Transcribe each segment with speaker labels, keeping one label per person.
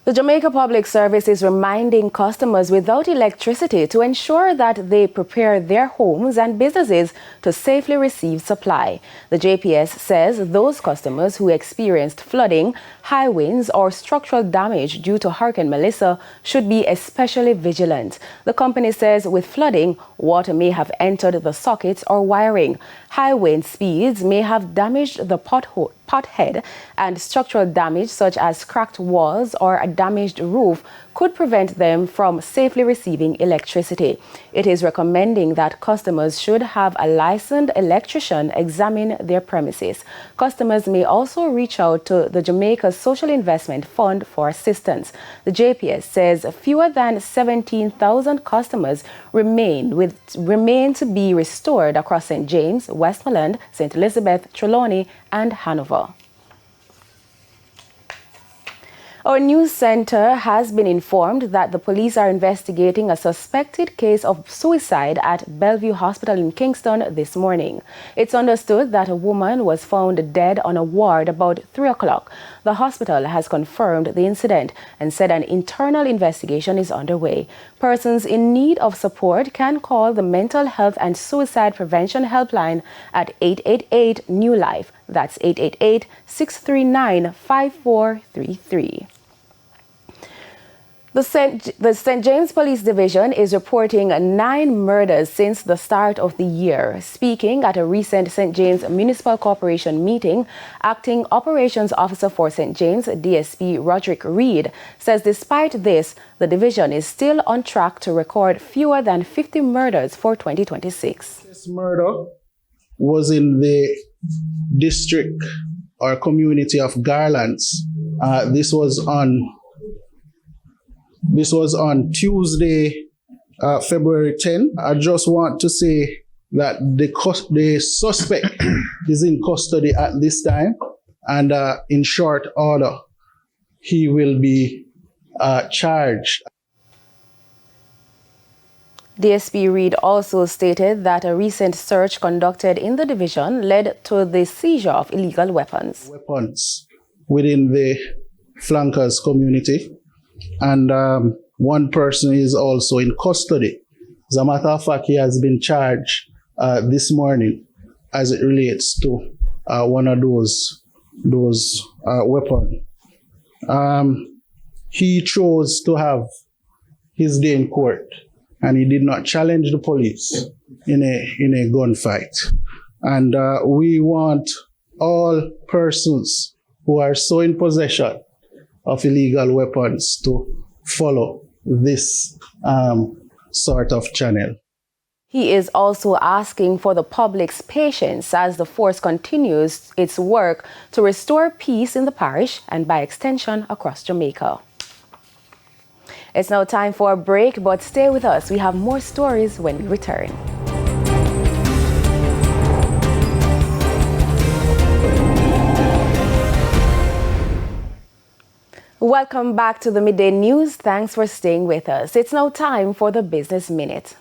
Speaker 1: The Jamaica Public Service is reminding customers without electricity to ensure that they prepare their homes and businesses to safely receive supply. The JPS says those customers who experienced flooding, high winds, or structural damage due to Hurricane Melissa should be especially vigilant. The company says with flooding, water may have entered the sockets or wiring. High wind speeds may have damaged the pothead, and structural damage such as cracked walls or a damaged roof could prevent them from safely receiving electricity. It is recommending that customers should have a licensed electrician examine their premises. Customers may also reach out to the Jamaica Social Investment Fund for assistance. The JPS says fewer than 17,000 customers remain to be restored across St. James, Westmoreland, St. Elizabeth, Trelawney, and Hanover. Our news center has been informed that the police are investigating a suspected case of suicide at Bellevue Hospital in Kingston this morning. It's understood that a woman was found dead on a ward about 3 o'clock. The hospital has confirmed the incident and said an internal investigation is underway. Persons in need of support can call the Mental Health and Suicide Prevention Helpline at 888 New Life. That's 888-639-5433. The St. James Police Division is reporting 9 murders since the start of the year. Speaking at a recent St. James Municipal Corporation meeting, Acting Operations Officer for St. James, DSP Roderick Reed, says despite this, the division is still on track to record fewer than 50 murders for 2026.
Speaker 2: This murder was in the district or community of Garlands. This was on Tuesday, February 10. I just want to say that the suspect is in custody at this time, and in short order, he will be charged.
Speaker 1: DSP Reed also stated that a recent search conducted in the division led to the seizure of illegal weapons.
Speaker 2: Weapons within the flankers community. And one person is also in custody. As a matter of fact, he has been charged this morning as it relates to one of those weapons. He chose to have his day in court, and he did not challenge the police in a gunfight. And we want all persons who are so in possession of illegal weapons to follow this sort of channel.
Speaker 1: He is also asking for the public's patience as the force continues its work to restore peace in the parish and by extension across Jamaica. It's now time for a break, but stay with us. We have more stories when we return. Welcome back to the Midday News. Thanks for staying with us. It's now time for the Business Minute.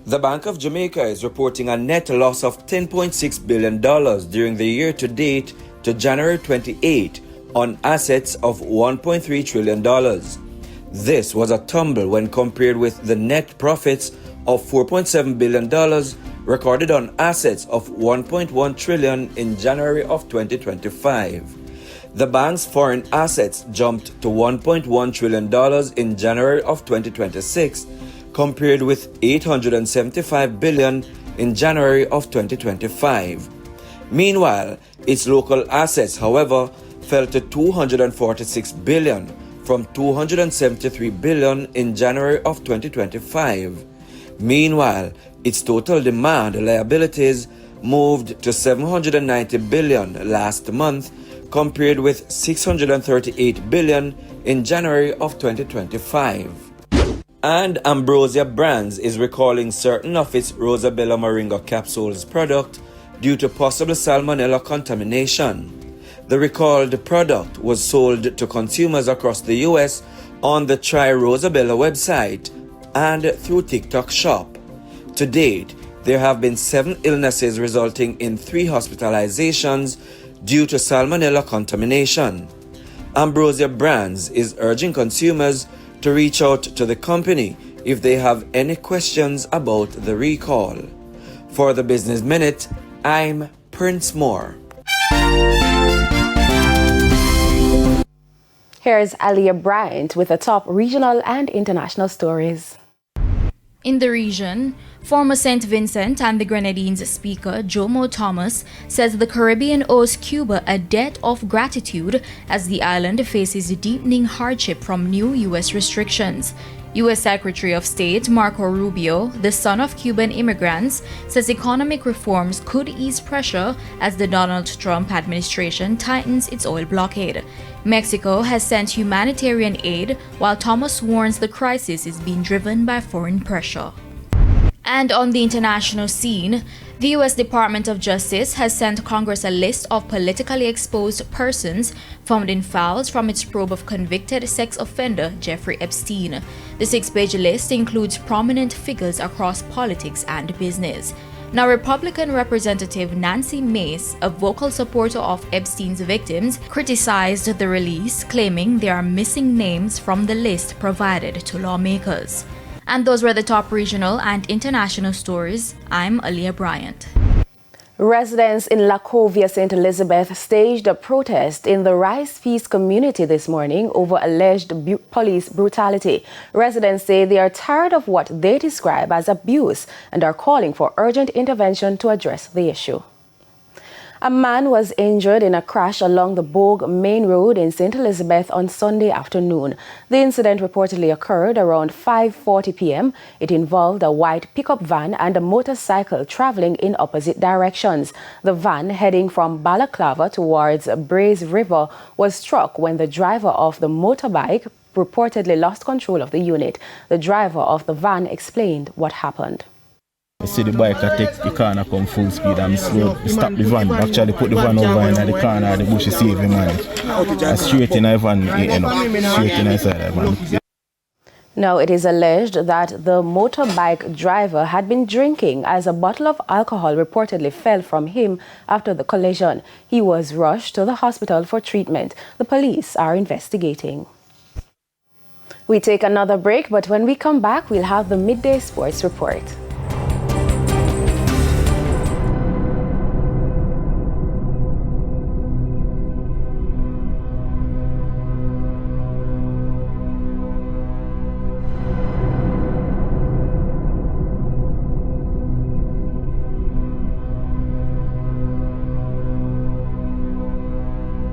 Speaker 3: The Bank of Jamaica is reporting a net loss of $10.6 billion during the year to date to January 28 on assets of $1.3 trillion. This was a tumble when compared with the net profits of $4.7 billion recorded on assets of $1.1 trillion in January of 2025. The bank's foreign assets jumped to $1.1 trillion in January of 2026, compared with $875 billion in January of 2025. Meanwhile, its local assets, however, fell to $246 billion from $273 billion in January of 2025. Meanwhile, its total demand liabilities moved to $790 billion last month, compared with $638 billion in January of 2025. And Ambrosia Brands is recalling certain of its Rosabella Moringa capsules product due to possible salmonella contamination. The recalled product was sold to consumers across the U.S. on the Try Rosabella website and through TikTok Shop. To date, there have been 7 illnesses resulting in 3 hospitalizations due to salmonella contamination. Ambrosia Brands is urging consumers to reach out to the company if they have any questions about the recall. For the Business Minute, I'm Prince Moore.
Speaker 1: Here's Aliyah Bryant with the top regional and international stories.
Speaker 4: In the region, former St. Vincent and the Grenadines speaker Jomo Thomas says the Caribbean owes Cuba a debt of gratitude as the island faces deepening hardship from new U.S. restrictions. U.S. Secretary of State Marco Rubio, the son of Cuban immigrants, says economic reforms could ease pressure as the Donald Trump administration tightens its oil blockade. Mexico has sent humanitarian aid, while Thomas warns the crisis is being driven by foreign pressure. And on the international scene, the U.S. Department of Justice has sent Congress a list of politically exposed persons found in files from its probe of convicted sex offender Jeffrey Epstein. The 6-page list includes prominent figures across politics and business. Now, Republican Representative Nancy Mace, a vocal supporter of Epstein's victims, criticized the release, claiming there are missing names from the list provided to lawmakers. And those were the top regional and international stories. I'm Aliyah Bryant.
Speaker 1: Residents in Lacovia, St. Elizabeth staged a protest in the Rice Feast community this morning over alleged police brutality. Residents say they are tired of what they describe as abuse and are calling for urgent intervention to address the issue. A man was injured in a crash along the Bogue Main Road in St. Elizabeth on Sunday afternoon. The incident reportedly occurred around 5:40 p.m. It involved a white pickup van and a motorcycle traveling in opposite directions. The van heading from Balaclava towards Braze River was struck when the driver of the motorbike reportedly lost control of the unit. The driver of the van explained what happened.
Speaker 5: I see the biker take the corner come full speed and slow, stop the van, actually put the van over in the corner of the bush to save him, man. And straight in the van, straight in inside the van.
Speaker 1: Now, it is alleged that the motorbike driver had been drinking as a bottle of alcohol reportedly fell from him after the collision. He was rushed to the hospital for treatment. The police are investigating. We take another break, but when we come back, we'll have the Midday Sports Report.